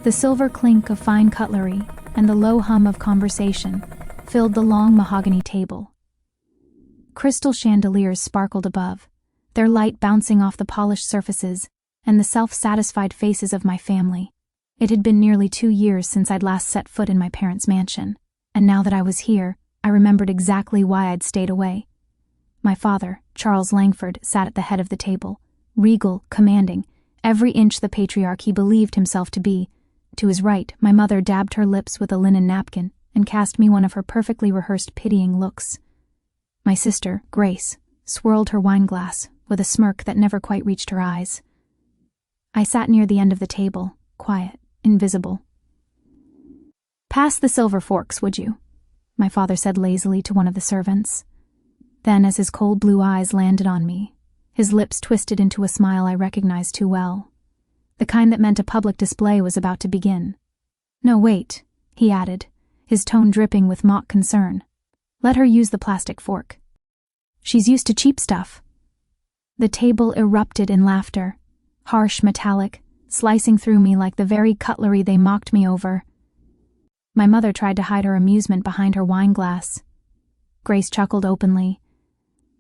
The silver clink of fine cutlery and the low hum of conversation filled the long mahogany table. Crystal chandeliers sparkled above, their light bouncing off the polished surfaces and the self-satisfied faces of my family. It had been nearly 2 years since I'd last set foot in my parents' mansion, and now that I was here, I remembered exactly why I'd stayed away. My father, Charles Langford, sat at the head of the table, regal, commanding, every inch the patriarch he believed himself to be. To his right, my mother dabbed her lips with a linen napkin and cast me one of her perfectly rehearsed pitying looks. My sister, Grace, swirled her wineglass with a smirk that never quite reached her eyes. I sat near the end of the table, quiet, invisible. "Pass the silver forks, would you?" my father said lazily to one of the servants. Then, as his cold blue eyes landed on me, his lips twisted into a smile I recognized too well, the kind that meant a public display was about to begin. "No, wait," he added, his tone dripping with mock concern. "Let her use the plastic fork. She's used to cheap stuff." The table erupted in laughter, harsh, metallic, slicing through me like the very cutlery they mocked me over. My mother tried to hide her amusement behind her wineglass. Grace chuckled openly.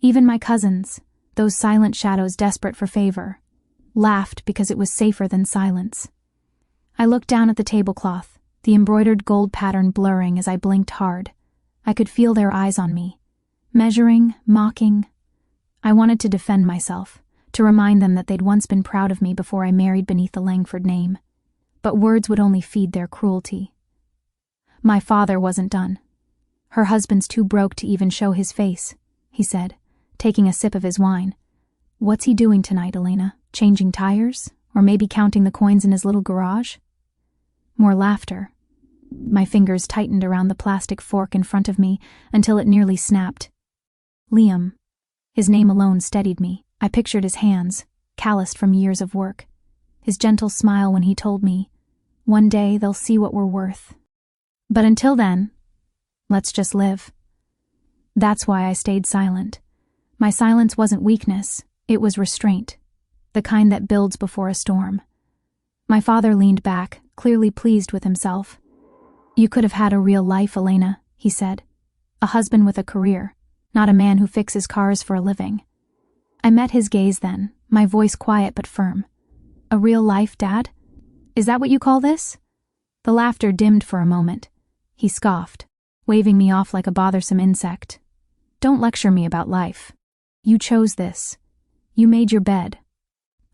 Even my cousins, those silent shadows desperate for favor, laughed because it was safer than silence. I looked down at the tablecloth, the embroidered gold pattern blurring as I blinked hard. I could feel their eyes on me, measuring, mocking. I wanted to defend myself, to remind them that they'd once been proud of me before I married beneath the Langford name. But words would only feed their cruelty. My father wasn't done. "Her husband's too broke to even show his face," he said, taking a sip of his wine. "What's he doing tonight, Elena? Changing tires? Or maybe counting the coins in his little garage?" More laughter. My fingers tightened around the plastic fork in front of me until it nearly snapped. Liam. His name alone steadied me. I pictured his hands, calloused from years of work. His gentle smile when he told me, "One day they'll see what we're worth. But until then, let's just live." That's why I stayed silent. My silence wasn't weakness, it was restraint, the kind that builds before a storm. My father leaned back, clearly pleased with himself. "You could have had a real life, Elena," he said. "A husband with a career, not a man who fixes cars for a living." I met his gaze then, my voice quiet but firm. "A real life, Dad? Is that what you call this?" The laughter dimmed for a moment. He scoffed, waving me off like a bothersome insect. "Don't lecture me about life. You chose this. You made your bed."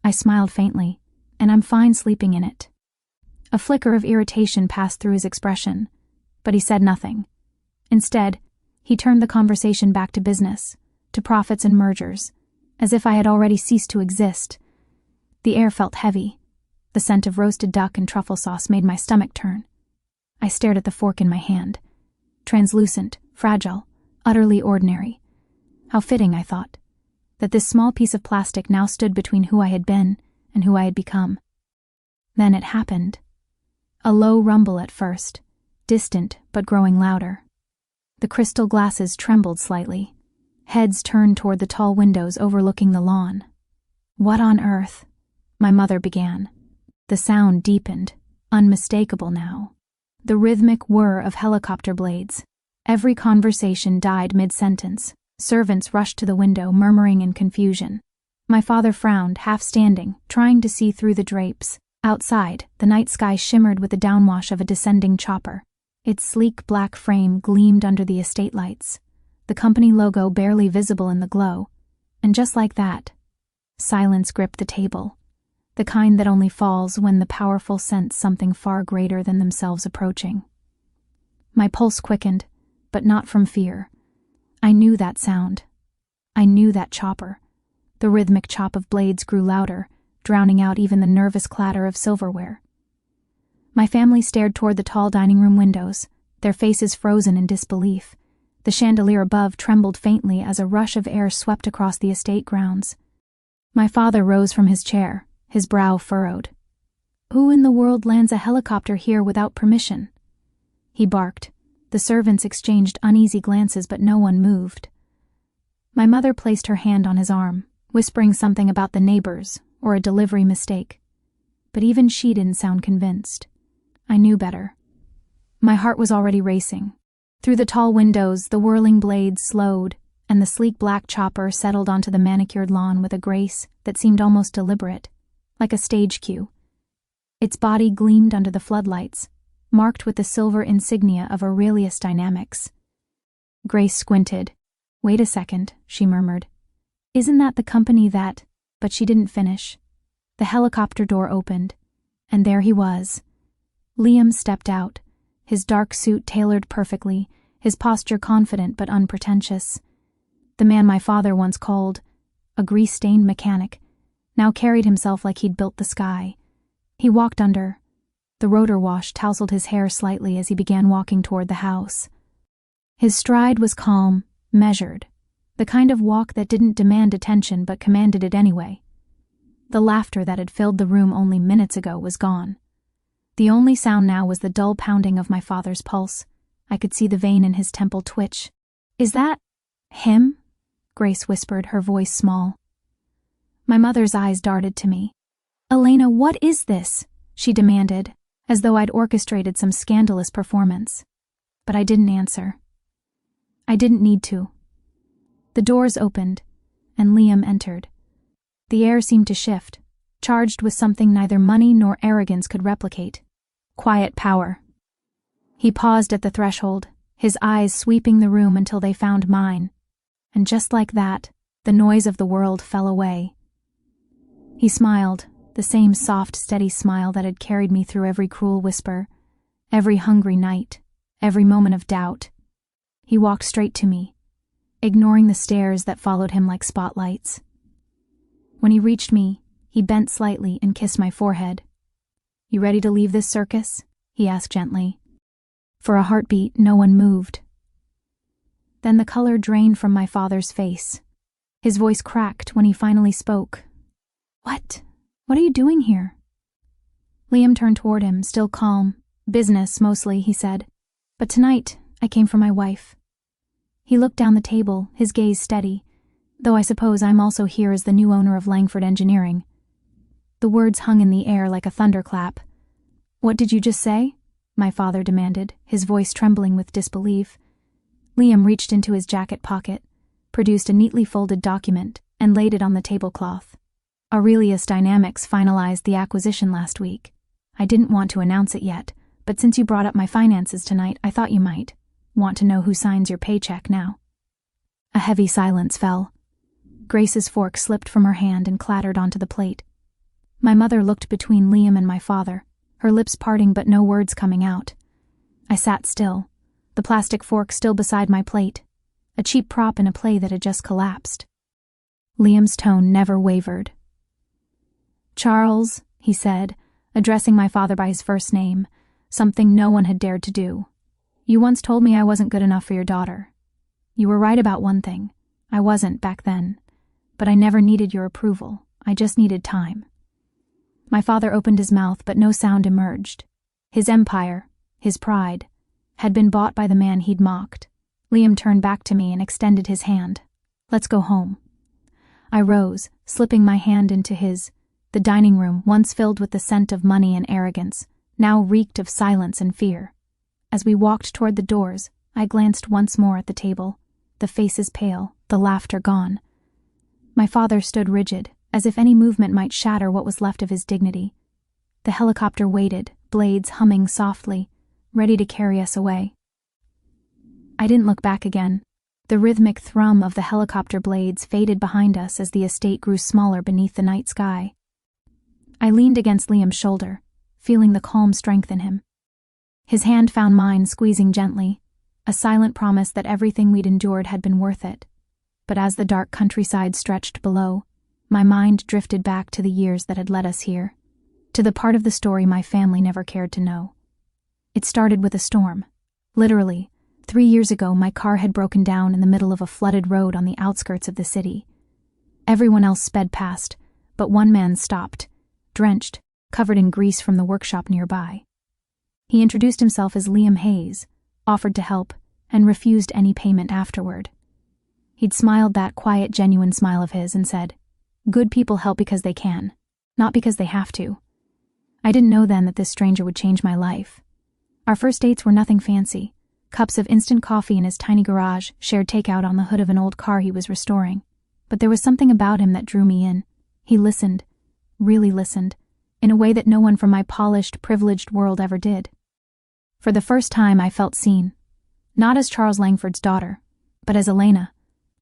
I smiled faintly, and I'm fine sleeping in it. A flicker of irritation passed through his expression, but he said nothing. Instead, he turned the conversation back to business, to profits and mergers, as if I had already ceased to exist. The air felt heavy. The scent of roasted duck and truffle sauce made my stomach turn. I stared at the fork in my hand. Translucent, fragile, utterly ordinary. How fitting, I thought, that this small piece of plastic now stood between who I had been and who I had become. Then it happened. A low rumble at first, distant but growing louder. The crystal glasses trembled slightly. Heads turned toward the tall windows overlooking the lawn. "What on earth?" my mother began. The sound deepened, unmistakable now. The rhythmic whir of helicopter blades. Every conversation died mid-sentence. Servants rushed to the window, murmuring in confusion. My father frowned, half standing, trying to see through the drapes. Outside, the night sky shimmered with the downwash of a descending chopper. Its sleek black frame gleamed under the estate lights, the company logo barely visible in the glow. And just like that, silence gripped the table, the kind that only falls when the powerful sense something far greater than themselves approaching. My pulse quickened, but not from fear. I knew that sound. I knew that chopper. The rhythmic chop of blades grew louder, drowning out even the nervous clatter of silverware. My family stared toward the tall dining room windows, their faces frozen in disbelief. The chandelier above trembled faintly as a rush of air swept across the estate grounds. My father rose from his chair, his brow furrowed. "Who in the world lands a helicopter here without permission?" He barked. The servants exchanged uneasy glances, but no one moved. My mother placed her hand on his arm, whispering something about the neighbors or a delivery mistake. But even she didn't sound convinced. I knew better. My heart was already racing. Through the tall windows, the whirling blades slowed, and the sleek black chopper settled onto the manicured lawn with a grace that seemed almost deliberate, like a stage cue. Its body gleamed under the floodlights, marked with the silver insignia of Aurelius Dynamics. Grace squinted. "Wait a second," she murmured. "Isn't that the company that—" But she didn't finish. The helicopter door opened, and there he was. Liam stepped out, his dark suit tailored perfectly, his posture confident but unpretentious. The man my father once called a grease-stained mechanic now carried himself like he'd built the sky. He walked under. The rotor wash tousled his hair slightly as he began walking toward the house. His stride was calm, measured, the kind of walk that didn't demand attention but commanded it anyway. The laughter that had filled the room only minutes ago was gone. The only sound now was the dull pounding of my father's pulse. I could see the vein in his temple twitch. "Is that him?" Grace whispered, her voice small. My mother's eyes darted to me. "Elena, what is this?" she demanded, as though I'd orchestrated some scandalous performance. But I didn't answer. I didn't need to. The doors opened, and Liam entered. The air seemed to shift, charged with something neither money nor arrogance could replicate. Quiet power. He paused at the threshold, his eyes sweeping the room until they found mine, and just like that, the noise of the world fell away. He smiled, the same soft, steady smile that had carried me through every cruel whisper, every hungry night, every moment of doubt. He walked straight to me, ignoring the stares that followed him like spotlights. When he reached me, he bent slightly and kissed my forehead. "You ready to leave this circus?" he asked gently. For a heartbeat, no one moved. Then the color drained from my father's face. His voice cracked when he finally spoke. What are you doing here?" Liam turned toward him, still calm. "Business, mostly," he said. "But tonight, I came for my wife." He looked down the table, his gaze steady, though I suppose I'm also here as the new owner of Langford Engineering. The words hung in the air like a thunderclap. "What did you just say?" my father demanded, his voice trembling with disbelief. Liam reached into his jacket pocket, produced a neatly folded document, and laid it on the tablecloth. "Aurelius Dynamics finalized the acquisition last week. I didn't want to announce it yet, but since you brought up my finances tonight, I thought you might want to know who signs your paycheck now." A heavy silence fell. Grace's fork slipped from her hand and clattered onto the plate. My mother looked between Liam and my father, her lips parting but no words coming out. I sat still, the plastic fork still beside my plate, a cheap prop in a play that had just collapsed. Liam's tone never wavered. "Charles," he said, addressing my father by his first name, something no one had dared to do. "You once told me I wasn't good enough for your daughter. You were right about one thing. I wasn't back then. But I never needed your approval. I just needed time." My father opened his mouth, but no sound emerged. His empire, his pride, had been bought by the man he'd mocked. Liam turned back to me and extended his hand. "Let's go home." I rose, slipping my hand into his. The dining room, once filled with the scent of money and arrogance, now reeked of silence and fear. As we walked toward the doors, I glanced once more at the table, the faces pale, the laughter gone. My father stood rigid, as if any movement might shatter what was left of his dignity. The helicopter waited, blades humming softly, ready to carry us away. I didn't look back again. The rhythmic thrum of the helicopter blades faded behind us as the estate grew smaller beneath the night sky. I leaned against Liam's shoulder, feeling the calm strength in him. His hand found mine, squeezing gently, a silent promise that everything we'd endured had been worth it. But as the dark countryside stretched below, my mind drifted back to the years that had led us here, to the part of the story my family never cared to know. It started with a storm. Literally, 3 years ago my car had broken down in the middle of a flooded road on the outskirts of the city. Everyone else sped past, but one man stopped, drenched, covered in grease from the workshop nearby. He introduced himself as Liam Hayes, offered to help, and refused any payment afterward. He'd smiled that quiet, genuine smile of his and said, "Good people help because they can, not because they have to." I didn't know then that this stranger would change my life. Our first dates were nothing fancy. Cups of instant coffee in his tiny garage, shared takeout on the hood of an old car he was restoring. But there was something about him that drew me in. He listened, really listened, in a way that no one from my polished, privileged world ever did. For the first time I felt seen. Not as Charles Langford's daughter, but as Elena.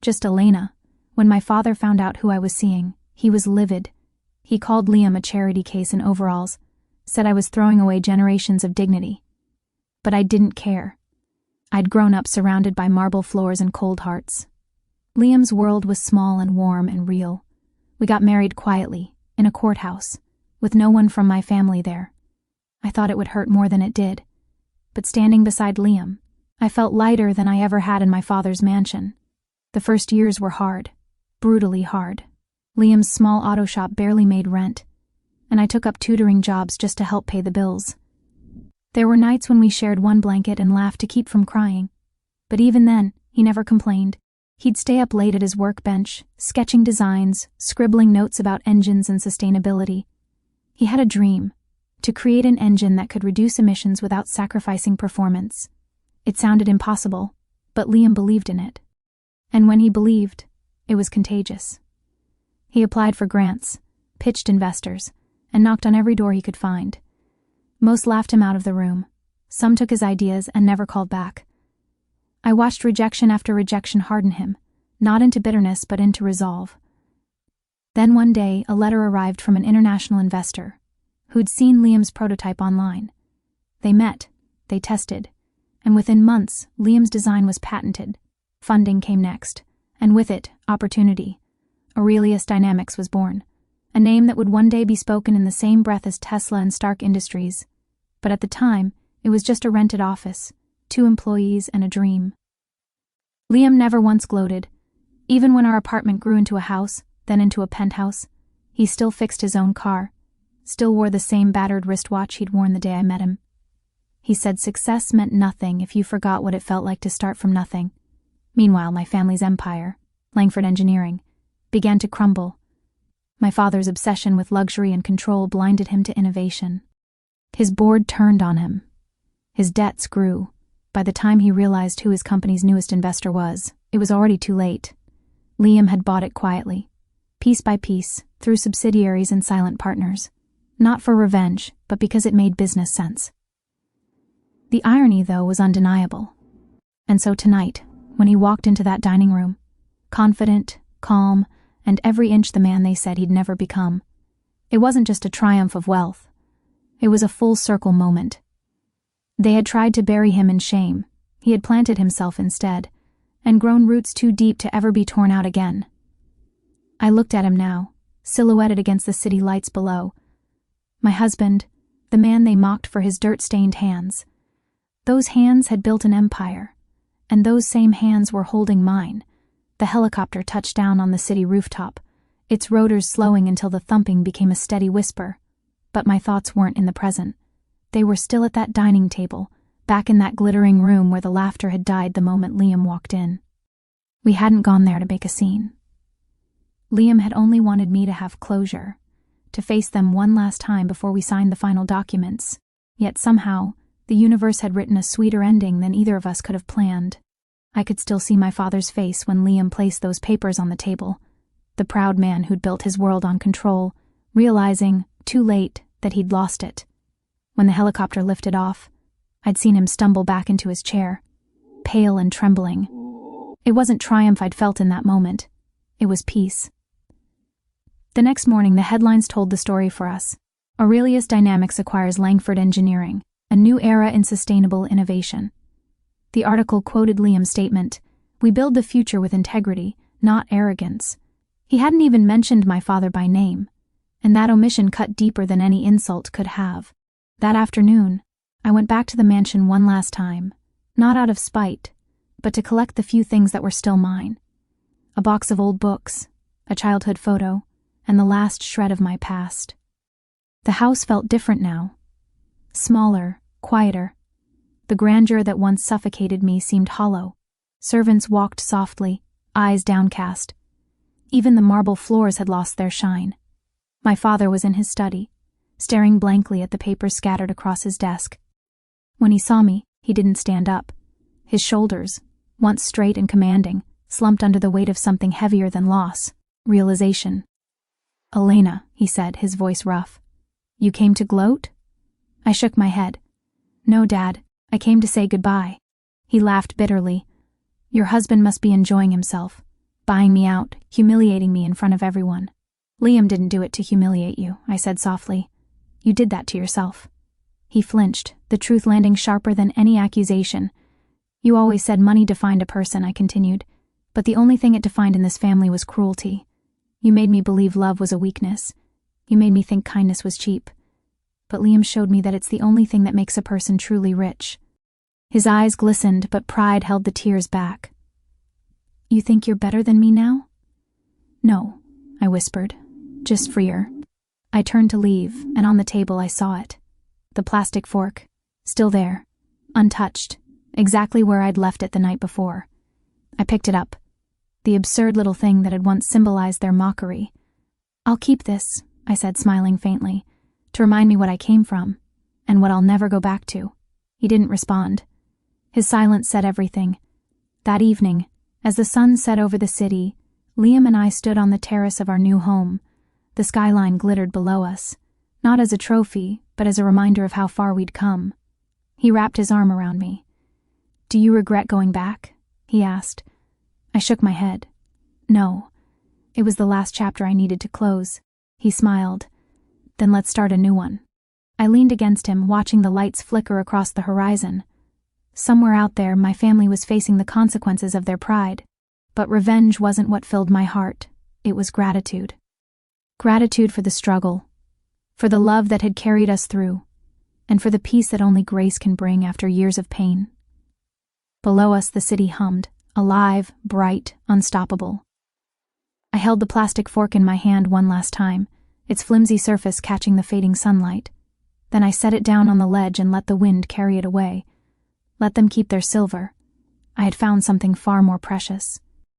Just Elena. When my father found out who I was seeing, he was livid. He called Liam a charity case in overalls, said I was throwing away generations of dignity. But I didn't care. I'd grown up surrounded by marble floors and cold hearts. Liam's world was small and warm and real. We got married quietly, in a courthouse, with no one from my family there. I thought it would hurt more than it did. But standing beside Liam, I felt lighter than I ever had in my father's mansion. The first years were hard, brutally hard. Liam's small auto shop barely made rent, and I took up tutoring jobs just to help pay the bills. There were nights when we shared one blanket and laughed to keep from crying. But even then, he never complained. He'd stay up late at his workbench, sketching designs, scribbling notes about engines and sustainability. He had a dream, to create an engine that could reduce emissions without sacrificing performance. It sounded impossible, but Liam believed in it. And when he believed, it was contagious. He applied for grants, pitched investors, and knocked on every door he could find. Most laughed him out of the room. Some took his ideas and never called back. I watched rejection after rejection harden him, not into bitterness but into resolve. Then one day, a letter arrived from an international investor who'd seen Liam's prototype online. They met, they tested, and within months, Liam's design was patented. Funding came next, and with it, opportunity. Aurelius Dynamics was born, a name that would one day be spoken in the same breath as Tesla and Stark Industries. But at the time, it was just a rented office, 2 employees and a dream. Liam never once gloated. Even when our apartment grew into a house, then into a penthouse, he still fixed his own car, still wore the same battered wristwatch he'd worn the day I met him. He said success meant nothing if you forgot what it felt like to start from nothing. Meanwhile, my family's empire, Langford Engineering, began to crumble. My father's obsession with luxury and control blinded him to innovation. His board turned on him. His debts grew. By the time he realized who his company's newest investor was, it was already too late. Liam had bought it quietly, piece by piece, through subsidiaries and silent partners. Not for revenge, but because it made business sense. The irony, though, was undeniable. And so tonight, when he walked into that dining room, confident, calm, and every inch the man they said he'd never become, it wasn't just a triumph of wealth. It was a full-circle moment. They had tried to bury him in shame. He had planted himself instead, and grown roots too deep to ever be torn out again. I looked at him now, silhouetted against the city lights below. My husband, the man they mocked for his dirt-stained hands. Those hands had built an empire, and those same hands were holding mine. The helicopter touched down on the city rooftop, its rotors slowing until the thumping became a steady whisper. But my thoughts weren't in the present. They were still at that dining table, back in that glittering room where the laughter had died the moment Liam walked in. We hadn't gone there to make a scene. Liam had only wanted me to have closure, to face them one last time before we signed the final documents. Yet somehow, the universe had written a sweeter ending than either of us could have planned. I could still see my father's face when Liam placed those papers on the table, the proud man who'd built his world on control, realizing, too late, that he'd lost it. When the helicopter lifted off, I'd seen him stumble back into his chair, pale and trembling. It wasn't triumph I'd felt in that moment. It was peace. The next morning, the headlines told the story for us. Aurelius Dynamics acquires Langford Engineering, a new era in sustainable innovation. The article quoted Liam's statement, "We build the future with integrity, not arrogance." He hadn't even mentioned my father by name, and that omission cut deeper than any insult could have. That afternoon, I went back to the mansion one last time, not out of spite, but to collect the few things that were still mine. A box of old books, a childhood photo, and the last shred of my past. The house felt different now. Smaller, quieter. The grandeur that once suffocated me seemed hollow. Servants walked softly, eyes downcast. Even the marble floors had lost their shine. My father was in his study, staring blankly at the papers scattered across his desk. When he saw me, he didn't stand up. His shoulders, once straight and commanding, slumped under the weight of something heavier than loss, realization. "Elena," he said, his voice rough. "You came to gloat?" I shook my head. "No, Dad, I came to say goodbye." He laughed bitterly. "Your husband must be enjoying himself, buying me out, humiliating me in front of everyone." "Liam didn't do it to humiliate you," I said softly. "You did that to yourself." He flinched, the truth landing sharper than any accusation. "You always said money defined a person," I continued, "but the only thing it defined in this family was cruelty. You made me believe love was a weakness. You made me think kindness was cheap. But Liam showed me that it's the only thing that makes a person truly rich." His eyes glistened, but pride held the tears back. "You think you're better than me now?" "No," I whispered. "Just freer." I turned to leave, and on the table I saw it. The plastic fork, still there, untouched, exactly where I'd left it the night before. I picked it up, the absurd little thing that had once symbolized their mockery. "I'll keep this," I said, smiling faintly, "to remind me what I came from, and what I'll never go back to." He didn't respond. His silence said everything. That evening, as the sun set over the city, Liam and I stood on the terrace of our new home. The skyline glittered below us, not as a trophy, but as a reminder of how far we'd come. He wrapped his arm around me. "Do you regret going back?" he asked. I shook my head. "No. It was the last chapter I needed to close." He smiled. "Then let's start a new one." I leaned against him, watching the lights flicker across the horizon. Somewhere out there, my family was facing the consequences of their pride. But revenge wasn't what filled my heart. It was gratitude. Gratitude for the struggle, for the love that had carried us through, and for the peace that only grace can bring after years of pain. Below us, the city hummed, alive, bright, unstoppable. I held the plastic fork in my hand one last time, its flimsy surface catching the fading sunlight. Then I set it down on the ledge and let the wind carry it away. Let them keep their silver. I had found something far more precious.